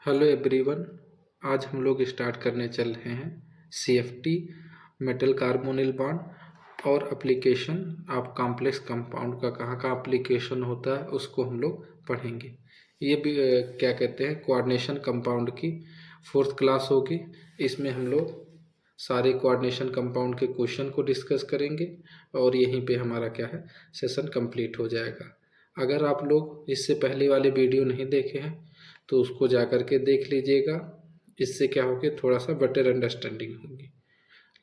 Hello everyone. आज हम लोग स्टार्ट करने चल रहे हैं CFT मेटल कार्बोनिल बॉन्ड और एप्लीकेशन ऑफ कॉम्प्लेक्स कंपाउंड का कहाँ का एप्लीकेशन होता है उसको हम लोग पढ़ेंगे। ये भी क्या कहते हैं कोऑर्डिनेशन कंपाउंड की 4th क्लास होगी। इसमें हम लोग सारे कोऑर्डिनेशन कंपाउंड के क्वेश्चन को डिस्कस करेंगे और यहीं पे हमारा क्या है सेशन कंप्लीट हो जाएगा। अगर आप लोग इससे पहले वाले वीडियो नहीं देखे हैं तो उसको जा कर के देख लीजिएगा। इससे क्या होगी, थोड़ा सा बेटर अंडरस्टैंडिंग होगी।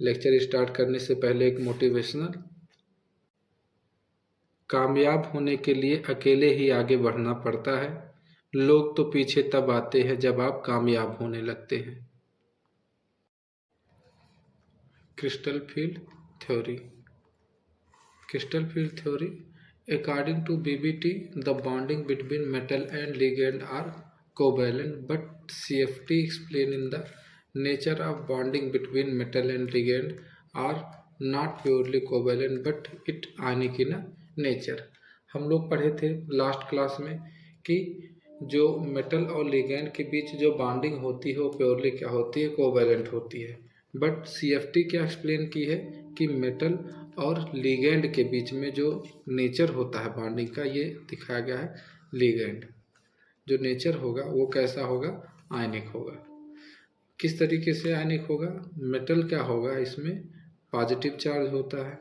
लेक्चर स्टार्ट करने से पहले एक मोटिवेशनल। कामयाब होने के लिए अकेले ही आगे बढ़ना पड़ता है। लोग तो पीछे तब आते हैं जब आप कामयाब होने लगते हैं। Crystal field theory. Crystal field theory according to BBT, the bonding between metal and ligand are covalent, but CFT explain in the nature of bonding between metal and ligand are not purely covalent but it ionic in nature। हम लोग पढ़े थे last class में कि जो metal और ligand के बीच जो बॉन्डिंग होती है वो प्योरली क्या होती है, कोवैलेंट होती है। बट CFT क्या एक्सप्लेन की है कि मेटल और लिगैंड के बीच में जो नेचर होता है बॉन्डिंग का, ये दिखाया गया है। लिगैंड जो नेचर होगा वो कैसा होगा, आयनिक होगा। किस तरीके से आयनिक होगा, मेटल क्या होगा, इसमें पॉजिटिव चार्ज होता है,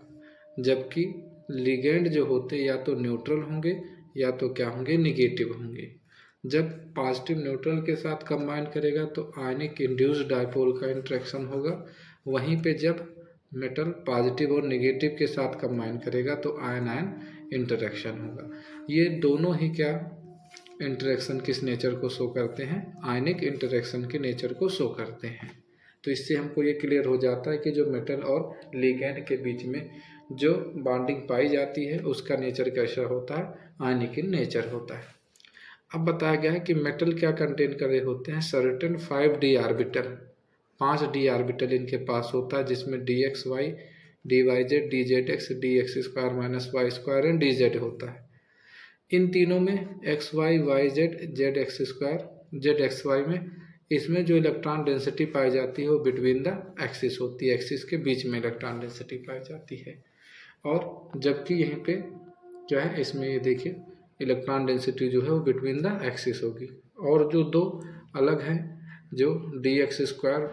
जबकि लिगैंड जो होते या तो न्यूट्रल होंगे या तो क्या होंगे, निगेटिव होंगे। जब पॉजिटिव न्यूट्रल के साथ कंबाइन करेगा तो आयनिक इंड्यूस्ड डायपोल का इंट्रैक्शन होगा। वहीं पे जब मेटल पॉजिटिव और नेगेटिव के साथ कंबाइन करेगा तो आयन आयन इंटरेक्शन होगा। ये दोनों ही क्या इंटरेक्शन किस नेचर को शो करते हैं, आयनिक इंटरेक्शन के नेचर को शो करते हैं। तो इससे हमको ये क्लियर हो जाता है कि जो मेटल और लिगैंड के बीच में जो बॉन्डिंग पाई जाती है उसका नेचर कैसा होता है, आयनिक इन नेचर होता है। अब बताया गया है कि मेटल क्या कंटेन कर रहे होते हैं, certain 5d orbital, 5d orbital इनके पास होता है, जिसमें dxy dyz dzx dx² minus y² and dz होता है। इन तीनों में xy yz zx² zxy में इसमें जो इलेक्ट्रॉन डेंसिटी पाई जाती है वो बिटवीन द एक्सिस होती है, एक्सिस के बीच में इलेक्ट्रॉन डेंसिटी पाई जाती है। और जबकि यहीं पे क्या है, इसमें ये देखिए इलेक्ट्रॉन डेंसिटी जो है वो बिटवीन द एक्सिस होगी। और जो दो अलग हैं, जो dx²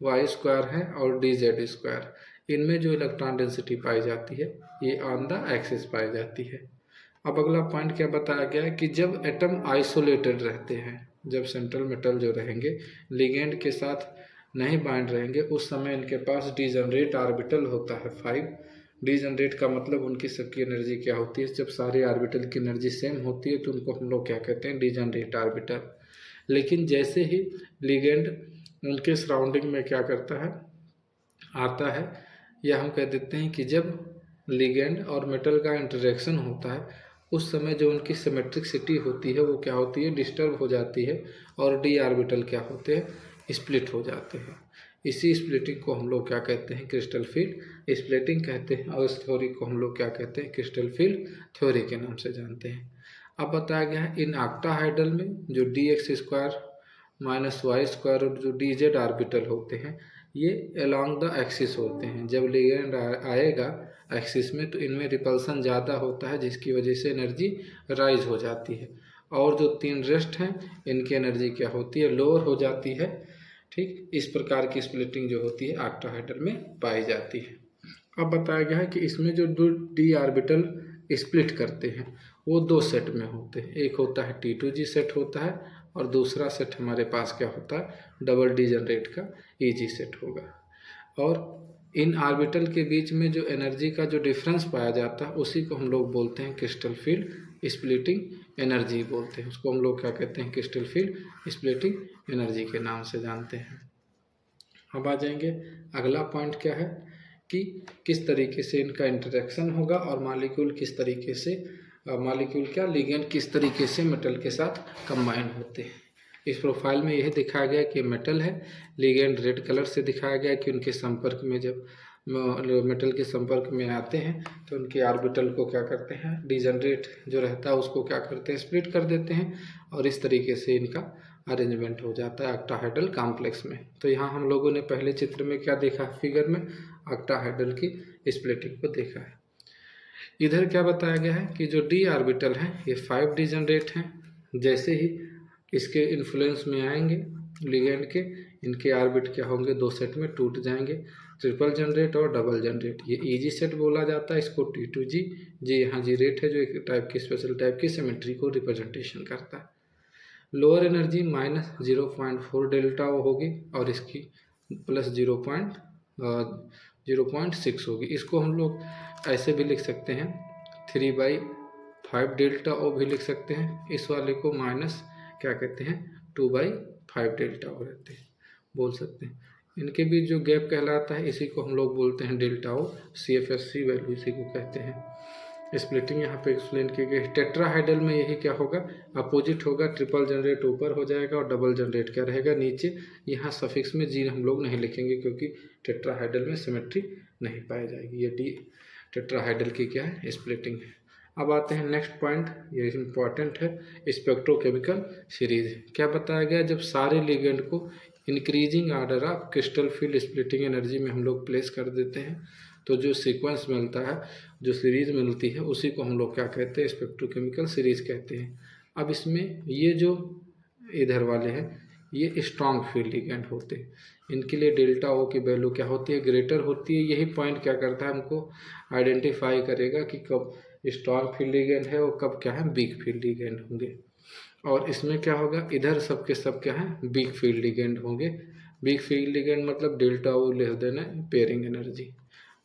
y² है और dz², इनमें जो इलेक्ट्रॉन डेंसिटी पाई जाती है ये ऑन द एक्सिस पाई जाती है। अब अगला पॉइंट क्या बताया गया है कि जब एटम आइसोलेटेड रहते हैं, जब सेंट्रल मेटल जो रहेंगे लिगैंड के साथ नहीं बाइंड रहेंगे, उस समय इनके पास डीजनरेट ऑर्बिटल होता है 5। डीजनरेट का मतलब उनकी सबकी एनर्जी क्या होती है, जब सारे ऑर्बिटल की एनर्जी सेम होती है तो उनको हम लोग क्या कहते हैं, डीजनरेट ऑर्बिटल। लेकिन जैसे ही लिगैंड उनके सराउंडिंग में क्या करता है, आता है, या हम कह देते हैं कि जब लिगैंड और मेटल का इंटरेक्शन होता है उस समय जो उनकी सिमेट्रिसिटी होती है वो क्या होती है, डिस्टर्ब हो जाती है और डी ऑर्बिटल क्या होते हैं, स्प्लिट हो जाते हैं। इसी स्प्लिटिंग को हम लोग क्या कहते हैं, क्रिस्टल फील्ड स्प्लिटिंग कहते हैं। और इस थ्योरी को हम लोग क्या कहते हैं, क्रिस्टल फील्ड थ्योरी के नाम से जानते हैं। अब बताया गया है इन ऑक्टाहाइड्रल में जो dx² माइनस y² और जो dz ऑर्बिटल होते हैं ये अलोंग द एक्सिस होते हैं। जब लिगैंड आएगा एक्सिस में तो इनमें रिपल्सन ज़्यादा होता है, जिसकी वजह से एनर्जी राइज हो जाती है। और जो तीन रेस्ट हैं इनकी एनर्जी क्या होती है, लोअर हो जाती है। ठीक, इस प्रकार की स्प्लिटिंग जो होती है ऑक्टाहाइड्रल में पाई जाती है। अब बताया गया है कि इसमें जो दो डी ऑर्बिटल स्प्लिट करते हैं वो दो सेट में होते हैं। एक होता है T2g सेट होता है और दूसरा सेट हमारे पास क्या होता है, डबल डीजनरेट का EG सेट होगा। और इन ऑर्बिटल के बीच में जो एनर्जी का जो डिफरेंस पाया जाता है उसी को हम लोग बोलते हैं क्रिस्टल फील्ड स्प्लिटिंग एनर्जी बोलते हैं। उसको हम लोग क्या कहते हैं, क्रिस्टल फील्ड स्प्लिटिंग एनर्जी के नाम से जानते हैं। अब आ जाएंगे अगला पॉइंट क्या है कि किस तरीके से इनका इंटरेक्शन होगा और मॉलिक्यूल किस तरीके से, मॉलिक्यूल क्या, लिगैंड किस तरीके से मेटल के साथ कंबाइन होते हैं। इस प्रोफाइल में यह दिखाया गया कि मेटल है, लिगैंड रेड कलर से दिखाया गया कि उनके संपर्क में जब मेटल के संपर्क में आते हैं तो उनके ऑर्बिटल को क्या करते हैं, डीजनरेट जो रहता है उसको क्या करते हैं, स्प्लिट कर देते हैं और इस तरीके से इनका अरेंजमेंट हो जाता है ऑक्टाहेड्रल कॉम्प्लेक्स में। तो यहाँ हम लोगों ने पहले चित्र में क्या देखा, फिगर में ऑक्टाहेड्रल की स्प्लिटिंग को देखा है। इधर क्या बताया गया है कि जो डी ऑर्बिटल हैं ये 5D जनरेट हैं। जैसे ही इसके इन्फ्लुएंस में आएंगे लिगेंड के, इनके ऑर्बिट क्या होंगे, 2 सेट में टूट जाएंगे, ट्रिपल जनरेट और डबल जनरेट। ये ईजी सेट बोला जाता है इसको, T2G। जी यहाँ जी रेट है जो एक टाइप की स्पेशल टाइप की सिमेट्री को रिप्रेजेंटेशन करता है। लोअर एनर्जी -0.4 डेल्टा होगी और इसकी प्लस 0.6 होगी। इसको हम लोग ऐसे भी लिख सकते हैं, 3/5 डेल्टा ओ भी लिख सकते हैं। इस वाले को माइनस क्या कहते हैं, 2/5 डेल्टा ओ रहते हैं, बोल सकते हैं। इनके बीच जो गैप कहलाता है इसी को हम लोग बोलते हैं डेल्टा ओ। CFSC वैल्यू इसी को कहते हैं। स्प्लिटिंग यहाँ पे एक्सप्लेन की गई। टेट्राहाइड्रल में यही क्या होगा, अपोजिट होगा, ट्रिपल जनरेट ऊपर हो जाएगा और डबल जनरेट क्या रहेगा नीचे। यहाँ सफिक्स में जी हम लोग नहीं लिखेंगे क्योंकि टेट्राहाइड्रल में सिमेट्री नहीं पाई जाएगी। ये डी टेट्राहाइड्रल की क्या है, स्प्लिटिंग है। अब आते हैं नेक्स्ट पॉइंट, ये इम्पॉर्टेंट है, स्पेक्ट्रोकेमिकल सीरीज। क्या बताया गया, जब सारे लिगेंड को increasing order of crystal field splitting energy में हम लोग प्लेस कर देते हैं तो जो सीक्वेंस मिलता है, जो सीरीज मिलती है, उसी को हम लोग क्या कहते हैं, स्पेक्ट्रोकेमिकल सीरीज कहते हैं। अब इसमें ये जो इधर वाले हैं ये स्ट्रॉन्ग फील्ड लिगेंड होते हैं। इनके लिए डेल्टा ओ की वैल्यू क्या होती है, ग्रेटर होती है। यही पॉइंट क्या करता है, हमको आइडेंटिफाई करेगा कि कब स्ट्रॉन्ग फील्ड लिगेंड है और कब क्या है, वीक फील्ड लिगेंड होंगे। और इसमें क्या होगा, इधर सब के सब क्या है, वीक फील्ड लिगेंड होंगे। वीक फील्ड लिगेंड मतलब डेल्टा ओ लेस देन पेयरिंग एनर्जी।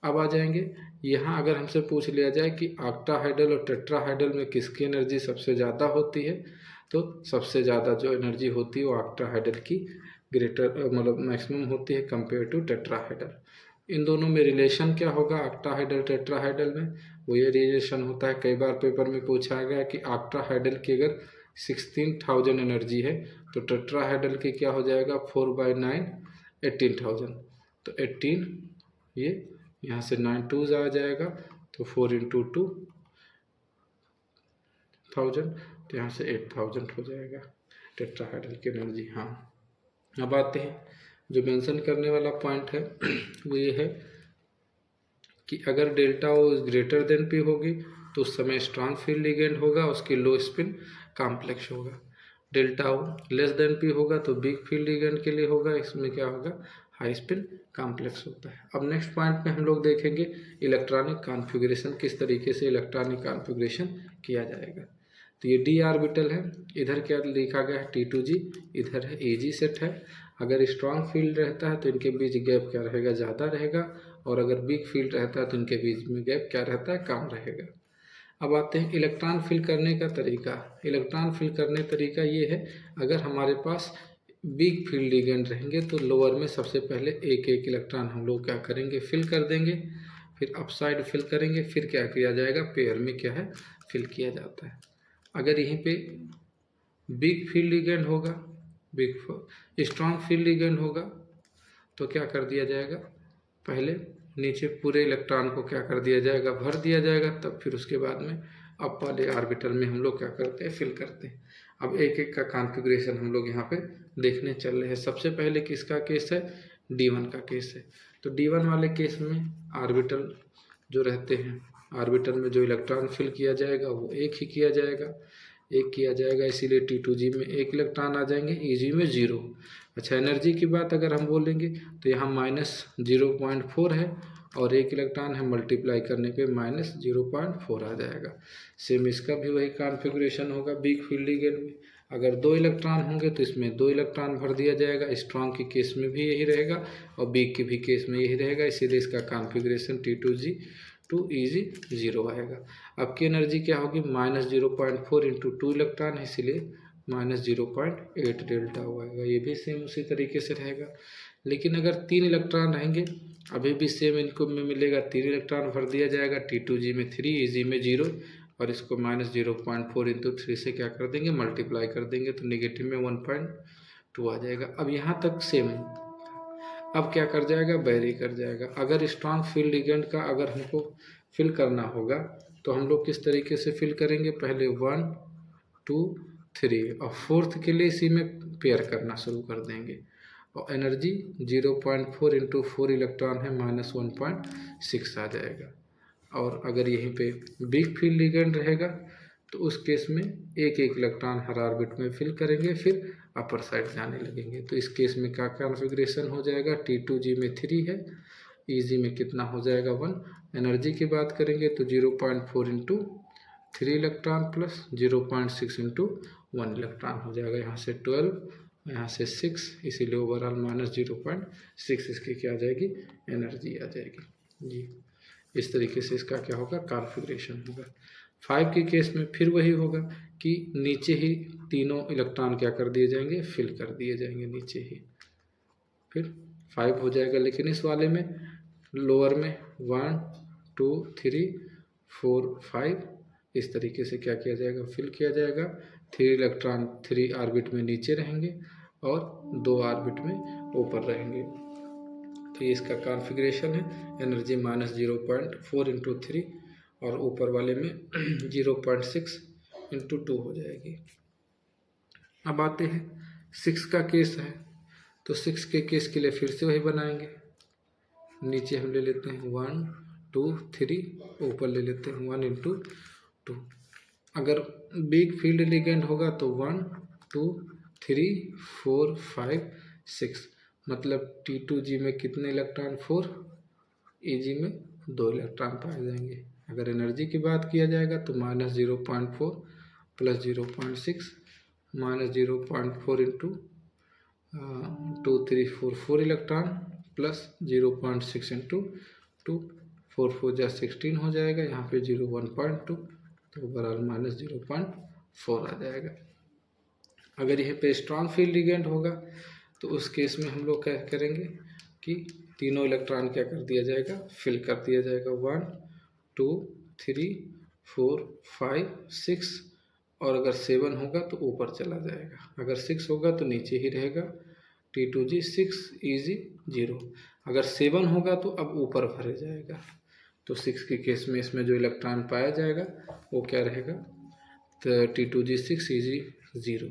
अब आ जाएंगे यहाँ, अगर हमसे पूछ लिया जाए कि ऑक्टाहाइड्रल और टेट्राहाइड्रल में किसकी एनर्जी सबसे ज़्यादा होती है, तो सबसे ज़्यादा जो एनर्जी होती है वो ऑक्टाहाइड्रल की ग्रेटर मतलब मैक्सिमम होती है कंपेयर टू टेट्राहाइड्रल। इन दोनों में रिलेशन क्या होगा, ऑक्टाहाइड्रल टेट्राहाइड्रल में वो ये रिलेशन होता है। कई बार पेपर में पूछा गया कि ऑक्टाहाइड्रल की अगर 16,000 एनर्जी है तो टेट्राहाइड्रल की क्या हो जाएगा, 4/9 18,000। तो 18 ये यहाँ से 9 2s आ जाएगा तो 4 × 2 1000, तो यहाँ से 8000 हो जाएगा टेट्राहाइड्रल की एनर्जी। हाँ, अब आते हैं जो मेंशन करने वाला पॉइंट है वो ये है कि अगर डेल्टा ओ ग्रेटर देन पी होगी तो उस समय स्ट्रॉन्ग फील्ड लिगेंड होगा, उसकी लो स्पिन कॉम्प्लेक्स होगा। डेल्टा ओ लेस देन पी होगा तो वीक फील्ड लिगेंड के लिए होगा, इसमें क्या होगा, हाई स्पिन कॉम्प्लेक्स होता है। अब नेक्स्ट पॉइंट में हम लोग देखेंगे इलेक्ट्रॉनिक कॉन्फ़िगरेशन, किस तरीके से इलेक्ट्रॉनिक कॉन्फ़िगरेशन किया जाएगा। तो ये डी ऑर्बिटल है, इधर क्या लिखा गया है, T2G, इधर है AG सेट है। अगर स्ट्रॉन्ग फील्ड रहता है तो इनके बीच गैप क्या रहेगा, ज़्यादा रहेगा, और अगर वीक फील्ड रहता है तो इनके बीच में गैप क्या रहता है, कम रहेगा। अब आते हैं इलेक्ट्रॉन फिल करने का तरीका। इलेक्ट्रॉन फिल करने तरीका ये है, अगर हमारे पास वीक फील्ड लिगेंड रहेंगे तो लोअर में सबसे पहले एक एक इलेक्ट्रॉन हम लोग क्या करेंगे, फिल कर देंगे, फिर अपसाइड फिल करेंगे, फिर क्या किया जाएगा, पेयर में क्या है, फिल किया जाता है। अगर यहीं पे वीक फील्ड लिगेंड होगा, स्ट्रॉन्ग फील्ड लिगेंड होगा तो क्या कर दिया जाएगा, पहले नीचे पूरे इलेक्ट्रॉन को क्या कर दिया जाएगा, भर दिया जाएगा, तब फिर उसके बाद में अप वाले ऑर्बिटल में हम लोग क्या करते हैं, फिल करते हैं। अब एक एक का कॉन्फ़िगरेशन हम लोग यहाँ पे देखने चल रहे हैं। सबसे पहले किसका केस है, D1 का केस है। तो D1 वाले केस में ऑर्बिटल जो रहते हैं, ऑर्बिटल में जो इलेक्ट्रॉन फिल किया जाएगा वो एक ही किया जाएगा, एक किया जाएगा, इसीलिए T2G में एक इलेक्ट्रॉन आ जाएंगे, EG में 0। अच्छा, एनर्जी की बात अगर हम बोलेंगे तो यहाँ -0.4 है और एक इलेक्ट्रॉन है, मल्टीप्लाई करने पे -0.4 आ जाएगा। सेम इसका भी वही कॉन्फ़िगरेशन होगा वीक फील्ड लिगेंड में। अगर 2 इलेक्ट्रॉन होंगे तो इसमें 2 इलेक्ट्रॉन भर दिया जाएगा, स्ट्रॉन्ग के केस में भी यही रहेगा और वीक के भी केस में यही रहेगा, इसीलिए इसका कॉन्फ़िगरेशन T2G टू EG 0 आएगा। अब की एनर्जी क्या होगी, -0.4 × 2 इलेक्ट्रॉन है, इसीलिए -0.8 डेल्टा आएगा। ये भी सेम उसी तरीके से रहेगा। लेकिन अगर 3 इलेक्ट्रॉन रहेंगे अभी भी सेम इनको में मिलेगा, 3 इलेक्ट्रॉन भर दिया जाएगा, T2G में 3, EG में 0, और इसको -0.4 × 3 से क्या कर देंगे, मल्टीप्लाई कर देंगे, तो नेगेटिव में 1.2 आ जाएगा। अब यहाँ तक सेम। अब क्या कर जाएगा, वेरी कर जाएगा। अगर स्ट्रॉन्ग फील्ड लिगेंड का अगर हमको फिल करना होगा तो हम लोग किस तरीके से फिल करेंगे, पहले 1 2 3 और फोर्थ के लिए इसी में पेयर करना शुरू कर देंगे और एनर्जी 0.4 इंटू 4 इलेक्ट्रॉन है -1.6 आ जाएगा। और अगर यहीं पे बिग फील्ड लिगेंड रहेगा तो उस केस में एक एक इलेक्ट्रॉन हर ऑर्बिट में फिल करेंगे, फिर अपर साइड जाने लगेंगे। तो इस केस में क्या कॉन्फ़िगरेशन हो जाएगा, T2G में 3 है, EG में कितना हो जाएगा 1। एनर्जी की बात करेंगे तो 0.4 into 3 electron plus 0.6 into 1 electron हो जाएगा। यहाँ से 12, यहाँ से 6, इसीलिए ओवरऑल -0.6 इसकी क्या आ जाएगी, एनर्जी आ जाएगी जी। इस तरीके से इसका क्या होगा, कॉन्फ़िगरेशन होगा। 5 के केस में फिर वही होगा कि नीचे ही तीनों इलेक्ट्रॉन क्या कर दिए जाएंगे, फिल कर दिए जाएंगे नीचे ही, फिर 5 हो जाएगा। लेकिन इस वाले में लोअर में 1 2 3 4 5 इस तरीके से क्या किया जाएगा, फिल किया जाएगा। 3 इलेक्ट्रॉन 3 ऑर्बिट में नीचे रहेंगे और 2 ऑर्बिट में ऊपर रहेंगे। तो ये इसका कॉन्फ़िगरेशन है। एनर्जी -0.4 इंटू 3 और ऊपर वाले में 0.6 इंटू 2 हो जाएगी। अब आते हैं 6 का केस है, तो 6 के केस के लिए फिर से वही बनाएंगे। नीचे हम ले लेते हैं 1 2 3, ऊपर ले लेते हैं 1 इंटू 2। अगर बिग फील्ड लिगेंड होगा तो 1 2 3 4 5 6, मतलब T2G में कितने इलेक्ट्रॉन 4, EG में 2 इलेक्ट्रॉन पाए जाएंगे। अगर एनर्जी की बात किया जाएगा तो -0.4 plus 0.6 -0.4 into 2 3 4 4 electron plus 0.6 into 2, 4 4 जा 16 हो जाएगा। यहाँ पे 0 1.2, तो ओवरऑल -0.4 आ जाएगा। अगर यहाँ पे स्ट्रॉन्ग फील्ड लिगेंड होगा तो उस केस में हम लोग क्या करेंगे कि तीनों इलेक्ट्रॉन क्या कर दिया जाएगा, फिल कर दिया जाएगा। 1 2 3 4 5 6, और अगर 7 होगा तो ऊपर चला जाएगा, अगर 6 होगा तो नीचे ही रहेगा। T2G 6, EG 0। अगर 7 होगा तो अब ऊपर भरे जाएगा। तो 6 के केस में इसमें जो इलेक्ट्रॉन पाया जाएगा वो क्या रहेगा, तो T2G 6, EG 0,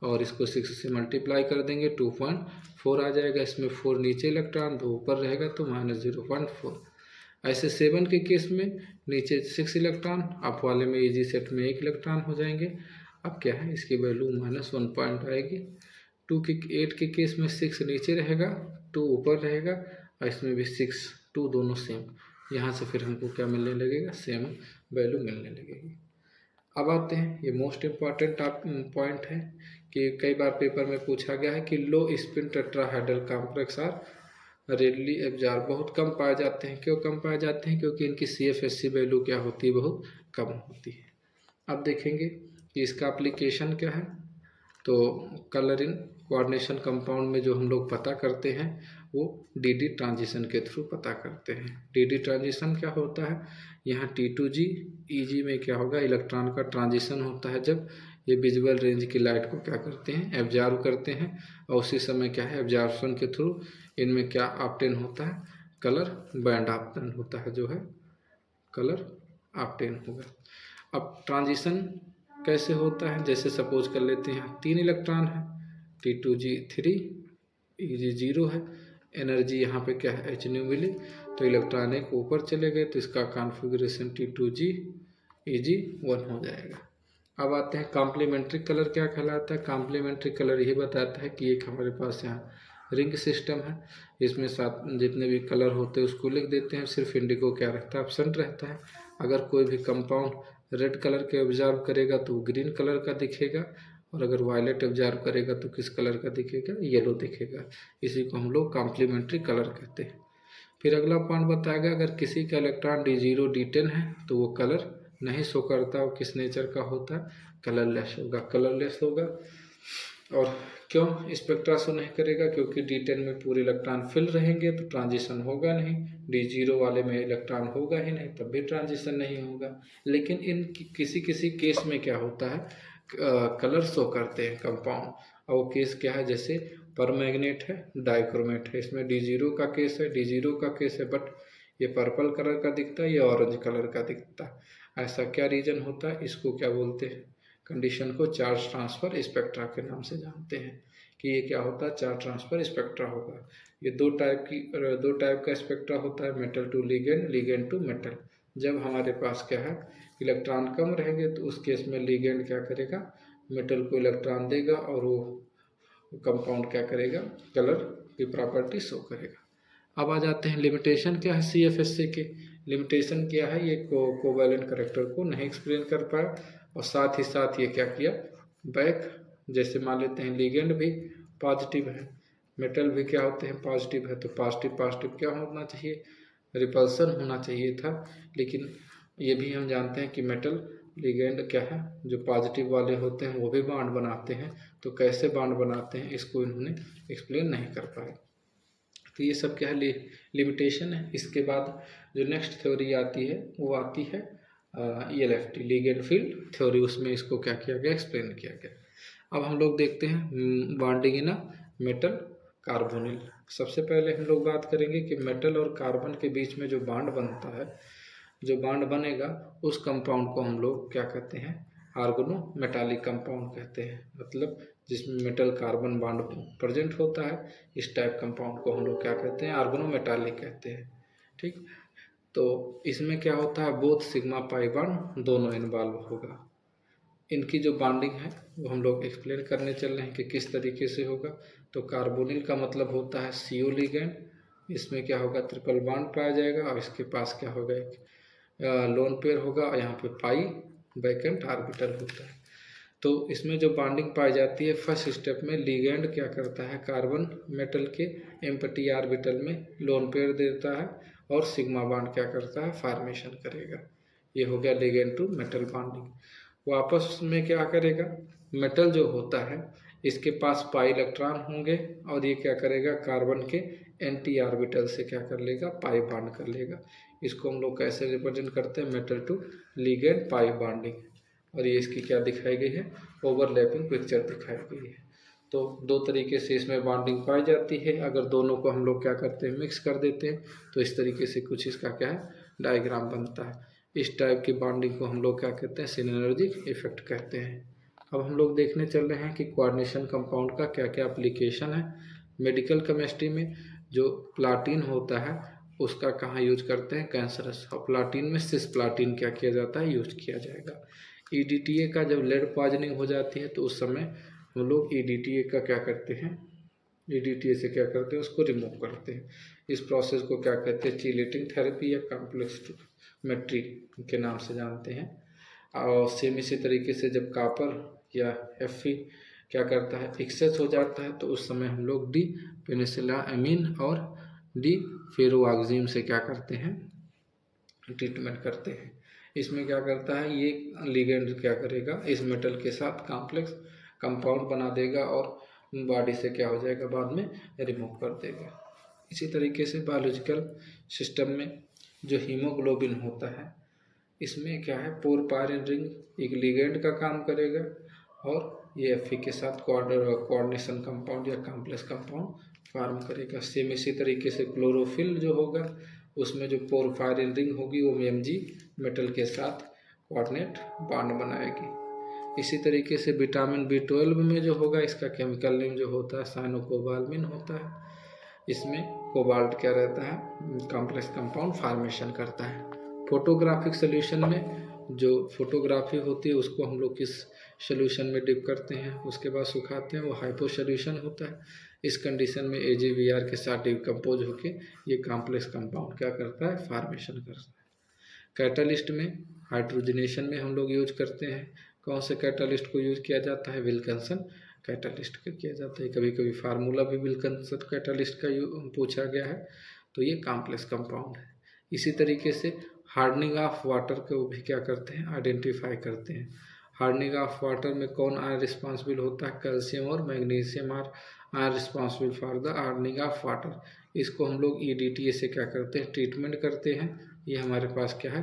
और इसको 6 से मल्टीप्लाई कर देंगे 2.4 आ जाएगा। इसमें 4 नीचे इलेक्ट्रॉन, 2 ऊपर रहेगा तो -0.4। ऐसे 7 के केस में नीचे 6 इलेक्ट्रॉन, अप वाले में EG सेट में 1 इलेक्ट्रॉन हो जाएंगे। अब क्या है, इसकी वैल्यू -1 पॉइंट आएगी। 8 के केस में 6 नीचे रहेगा, 2 ऊपर रहेगा, और इसमें भी 6 2 दोनों सेम। यहाँ से फिर हमको क्या मिलने लगेगा, सेम वैल्यू मिलने लगेगी। अब आते हैं, ये मोस्ट इम्पॉर्टेंट पॉइंट है कि कई बार पेपर में पूछा गया है कि low spin tetrahedral complex are readily absorb, बहुत कम पाए जाते हैं। क्यों कम पाए जाते हैं, क्योंकि इनकी CFSC वैल्यू क्या होती है, बहुत कम होती है। अब देखेंगे कि इसका एप्लीकेशन क्या है। तो कलरिंग कोऑर्डिनेशन कंपाउंड में जो हम लोग पता करते हैं वो DD ट्रांजिशन के थ्रू पता करते हैं। DD ट्रांजिशन क्या होता है, यहाँ T2G EG में क्या होगा, इलेक्ट्रॉन का ट्रांजिशन होता है जब ये विजुअल रेंज की लाइट को क्या करते हैं, एब्जॉर्व करते हैं, और उसी समय क्या है, एब्जॉर्प्शन के थ्रू इनमें क्या ऑब्टेन होता है, कलर बैंड ऑब्टेन होता है, जो है कलर ऑब्टेन होगा। अब ट्रांजिशन कैसे होता है, जैसे सपोज कर लेते हैं 3 इलेक्ट्रॉन है, T2G 3, EG 0 है, एनर्जी यहाँ पे क्या है, h मिली, तो इलेक्ट्रॉन एक ऊपर चले गए, तो इसका कॉन्फ़िगरेशन T2G EG 1 हो जाएगा। अब आते हैं कॉम्प्लीमेंट्री कलर क्या कहलाता है। कॉम्प्लीमेंट्री कलर यही बताता है कि एक हमारे पास यहाँ रिंग सिस्टम है, इसमें साथ जितने भी कलर होते हैं उसको लिख देते हैं। सिर्फ इंडिगो क्या रहता है, एब्सेंट रहता है। अगर कोई भी कंपाउंड रेड कलर के ऑब्जर्व करेगा तो ग्रीन कलर का दिखेगा, और अगर वायलेट ऑब्जर्व करेगा तो किस कलर का दिखेगा, येलो दिखेगा। इसी को हम लोग कॉम्प्लीमेंट्री कलर कहते हैं। फिर अगला पॉइंट बताएगा, अगर किसी का इलेक्ट्रॉन D0 D10 है तो वो कलर नहीं शो करता, वो किस नेचर का होता है, कलरलेस होगा, कलरलेस होगा। और क्यों स्पेक्ट्रा शो नहीं करेगा, क्योंकि D10 में पूरे इलेक्ट्रॉन फिल रहेंगे तो ट्रांजिशन होगा नहीं, D0 वाले में इलेक्ट्रॉन होगा ही नहीं, तब भी ट्रांजिशन नहीं होगा। लेकिन इन किसी किसी केस में क्या होता है, कलर शो करते हैं कंपाउंड, और वो केस क्या है, जैसे परमैग्नेट है, डाइक्रोमेट है, इसमें D0 का केस है, D0 का केस है, बट ये पर्पल कलर का दिखता है, ये ऑरेंज कलर का दिखता है। ऐसा क्या रीजन होता है, इसको क्या बोलते हैं, कंडीशन को चार्ज ट्रांसफ़र स्पेक्ट्रा के नाम से जानते हैं। कि ये क्या होता है, चार्ज ट्रांसफर स्पेक्ट्रा होगा। ये दो टाइप का स्पेक्ट्रा होता है, metal to ligand, ligand to metal. जब हमारे पास क्या है, इलेक्ट्रॉन कम रहेंगे तो उस केस में लिगेंड क्या करेगा, मेटल को इलेक्ट्रॉन देगा और वो कंपाउंड क्या करेगा, कलर की प्रॉपर्टी शो करेगा। अब आ जाते हैं लिमिटेशन क्या है CFSA के। लिमिटेशन क्या है, ये कोवैलेंट करेक्टर को नहीं एक्सप्लेन कर पाया, और साथ ही साथ ये क्या किया, बैक, जैसे मान लेते हैं लिगेंड भी पॉजिटिव है, मेटल भी क्या होते हैं, पॉजिटिव है, तो पॉजिटिव पॉजिटिव क्या होना चाहिए, रिपल्सन होना चाहिए था। लेकिन ये भी हम जानते हैं कि मेटल लिगेंड क्या है, जो पॉजिटिव वाले होते हैं वो भी बॉन्ड बनाते हैं, तो कैसे बॉन्ड बनाते हैं इसको इन्होंने एक्सप्लेन नहीं कर पाए। तो ये सब क्या है, लिमिटेशन है। इसके बाद जो नेक्स्ट थ्योरी आती है वो आती है ELFT, लिगेंड फील्ड थ्योरी। उसमें इसको क्या किया गया, एक्सप्लेन किया गया। अब हम लोग देखते हैं bonding in a metal carbonyl. सबसे पहले हम लोग बात करेंगे कि मेटल और कार्बन के बीच में जो बॉन्ड बनता है, जो बॉन्ड बनेगा उस कंपाउंड को हम लोग क्या कहते हैं, आर्गोनो मेटालिक कंपाउंड कहते हैं। मतलब जिसमें मेटल कार्बन बॉन्ड प्रेजेंट होता है, इस टाइप कंपाउंड को हम लोग क्या कहते हैं, आर्गोनो मेटालिक कहते हैं। ठीक, तो इसमें क्या होता है, बोथ सिग्मा पाई बॉन्ड दोनों इन्वॉल्व होगा। इनकी जो बॉन्डिंग है वो हम लोग एक्सप्लेन करने चल रहे हैं कि किस तरीके से होगा। तो कार्बोनिल का मतलब होता है CO लिगेंड, इसमें क्या होगा, ट्रिपल बॉन्ड पाया जाएगा, और इसके पास क्या होगा, एक लोन पेयर होगा, और यहाँ पे पाई वैकेंट ऑर्बिटल होता है। तो इसमें जो बॉन्डिंग पाई जाती है, फर्स्ट स्टेप में लिगेंड क्या करता है, कार्बन मेटल के एम्प्टी ऑर्बिटल में लोन पेयर देता है, और सिग्मा बॉन्ड क्या करता है, फॉर्मेशन करेगा। ये हो गया लिगेंड टू मेटल बॉन्डिंग। वो आपस में क्या करेगा, मेटल जो होता है इसके पास पाई इलेक्ट्रॉन होंगे, और ये क्या करेगा, कार्बन के एंटी ऑर्बिटल से क्या कर लेगा, पाई बॉन्ड कर लेगा। इसको हम लोग कैसे रिप्रेजेंट करते हैं, metal to ligand pi bonding. और ये इसकी क्या दिखाई गई है, ओवरलैपिंग पिक्चर दिखाई गई है। तो दो तरीके से इसमें बॉन्डिंग पाई जाती है। अगर दोनों को हम लोग क्या करते हैं, मिक्स कर देते हैं, तो इस तरीके से कुछ इसका क्या है, डायग्राम बनता है। इस टाइप की बॉन्डिंग को हम लोग क्या कहते हैं, सिनर्जिक इफेक्ट कहते हैं। अब हम लोग देखने चल रहे हैं कि कोऑर्डिनेशन कंपाउंड का क्या क्या एप्लीकेशन है। मेडिकल केमिस्ट्री में जो प्लाटीन होता है उसका कहाँ यूज करते हैं, कैंसरस, और प्लाटीन में सिस प्लाटीन क्या किया जाता है, यूज किया जाएगा। EDTA का जब लेड पॉइजनिंग हो जाती है तो उस समय हम लोग EDTA का क्या करते हैं, EDTA से क्या करते हैं, उसको रिमूव करते हैं। इस प्रोसेस को क्या कहते हैं, चीलेटिंग थेरेपी या कॉम्प्लेक्सोमेट्री के नाम से जानते हैं। और सेम इसी तरीके से जब कॉपर या Fe क्या करता है, एक्सेस हो जाता है, तो उस समय हम लोग डी पेनिसिलामाइन और डी फेरोऑक्सीम से क्या करते हैं, ट्रीटमेंट करते हैं। इसमें क्या करता है, ये लिगेंड क्या करेगा, इस मेटल के साथ कॉम्प्लेक्स कंपाउंड बना देगा, और बॉडी से क्या हो जाएगा, बाद में रिमूव कर देगा। इसी तरीके से बायोलॉजिकल सिस्टम में जो हीमोग्लोबिन होता है, इसमें क्या है, पोरपायरिन रिंग एक लिगेंड का काम करेगा, और ये Fe के साथ कोऑर्डिनेशन कंपाउंड या कॉम्प्लेक्स कंपाउंड फॉर्म करेगा। सेम इसी तरीके से क्लोरोफिल जो होगा, उसमें जो पोरपायरिन रिंग होगी वो Mg मेटल के साथ कोऑर्डिनेट बॉन्ड बनाएगी। इसी तरीके से विटामिन B12 में जो होगा, इसका केमिकल नेम जो होता है साइनोकोबाल्मिन होता है। इसमें कोबाल्ट क्या रहता है, कॉम्प्लेक्स कंपाउंड फॉर्मेशन करता है। फोटोग्राफिक सोल्यूशन में जो फोटोग्राफी होती है उसको हम लोग किस सोल्यूशन में डिप करते हैं, उसके बाद सुखाते हैं, वो हाइपो सोल्यूशन होता है। इस कंडीशन में AgBr के साथ डिकम्पोज होके ये कॉम्प्लेक्स कंपाउंड क्या करता है, फॉर्मेशन करता है। कैटालिस्ट में हाइड्रोजनेशन में हम लोग यूज करते हैं। कौन से कैटालिस्ट को यूज किया जाता है, विल्किंसन कैटालिस्ट का किया जाता है। कभी कभी फार्मूला भी विल्किंसन कैटालिस्ट का पूछा गया है। तो ये कॉम्प्लेक्स कंपाउंड है। इसी तरीके से हार्डनिंग ऑफ वाटर को भी क्या करते हैं, आइडेंटिफाई करते हैं। हार्डनिंग ऑफ वाटर में कौन आर रिस्पॉन्सिबल होता है, कैल्शियम और magnesium are responsible for the hardening of water. इसको हम लोग EDTA से क्या करते हैं, ट्रीटमेंट करते हैं। ये हमारे पास क्या है,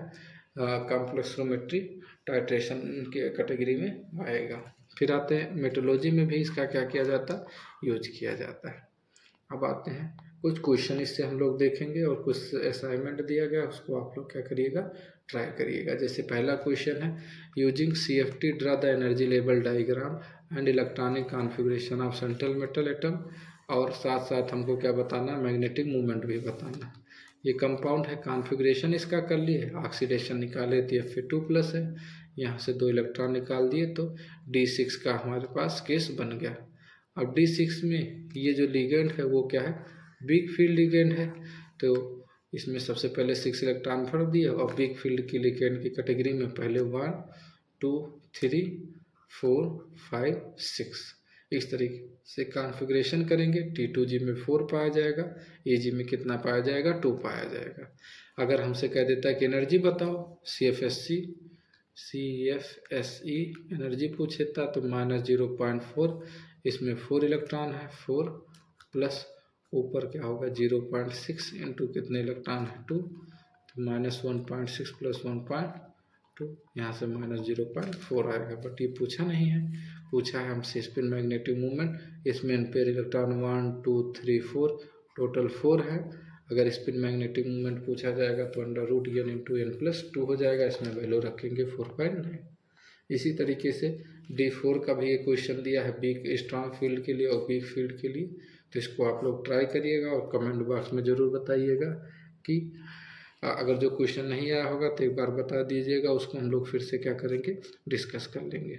कॉम्प्लेक्सोमेट्री टाइट्रेशन के कैटेगरी में आएगा। फिर आते हैं मेट्रोलॉजी में भी इसका क्या किया जाता है, यूज किया जाता है। अब आते हैं कुछ क्वेश्चन, इससे हम लोग देखेंगे, और कुछ असाइनमेंट दिया गया उसको आप लोग क्या करिएगा, ट्राई करिएगा। जैसे पहला क्वेश्चन है, using CFT draw the energy level diagram and electronic configuration of central metal atom, और साथ साथ हमको क्या बताना, मैग्नेटिक मूवमेंट भी बताना। ये कंपाउंड है, कॉन्फ़िगरेशन इसका कर लिए, ऑक्सीडेशन निकाले तो Fa2+ है, यहाँ से 2 इलेक्ट्रॉन निकाल दिए तो D6 का हमारे पास केस बन गया। अब D6 में ये जो लिगेंड है वो क्या है, वीक फील्ड लिगेंड है, तो इसमें सबसे पहले 6 इलेक्ट्रॉन भर दिए और वीक फील्ड की लिगेंड की कैटेगरी में पहले 1 2 3 4 5 6 इस तरीके से कॉन्फ़िगरेशन करेंगे। T2G में 4 पाया जाएगा, Ag में कितना पाया जाएगा, 2 पाया जाएगा। अगर हमसे कह देता है कि एनर्जी बताओ, CFSE एनर्जी पूछेता तो -0.4, इसमें 4 इलेक्ट्रॉन है, 4 प्लस ऊपर क्या होगा 0.6 इंटू कितने इलेक्ट्रॉन है 2, तो -1.6 प्लस 1.2, यहाँ से -0.4 आएगा। बट ये पूछा नहीं है, पूछा है हमसे स्पिन मैग्नेटिक मूवमेंट। इसमें एम्पेयर इलेक्ट्रॉन 1 2 3 4 टोटल 4 है। अगर स्पिन मैग्नेटिक मूवमेंट पूछा जाएगा तो √n इंटू n+2 हो जाएगा, इसमें वैल्यू रखेंगे 4.9। इसी तरीके से D4 का भी एक क्वेश्चन दिया है वीक स्ट्रांग फील्ड के लिए और वीक फील्ड के लिए, तो इसको आप लोग ट्राई करिएगा और कमेंट बॉक्स में ज़रूर बताइएगा कि अगर जो क्वेश्चन नहीं आया होगा तो एक बार बता दीजिएगा, उसको हम लोग फिर से क्या करेंगे, डिस्कस कर लेंगे।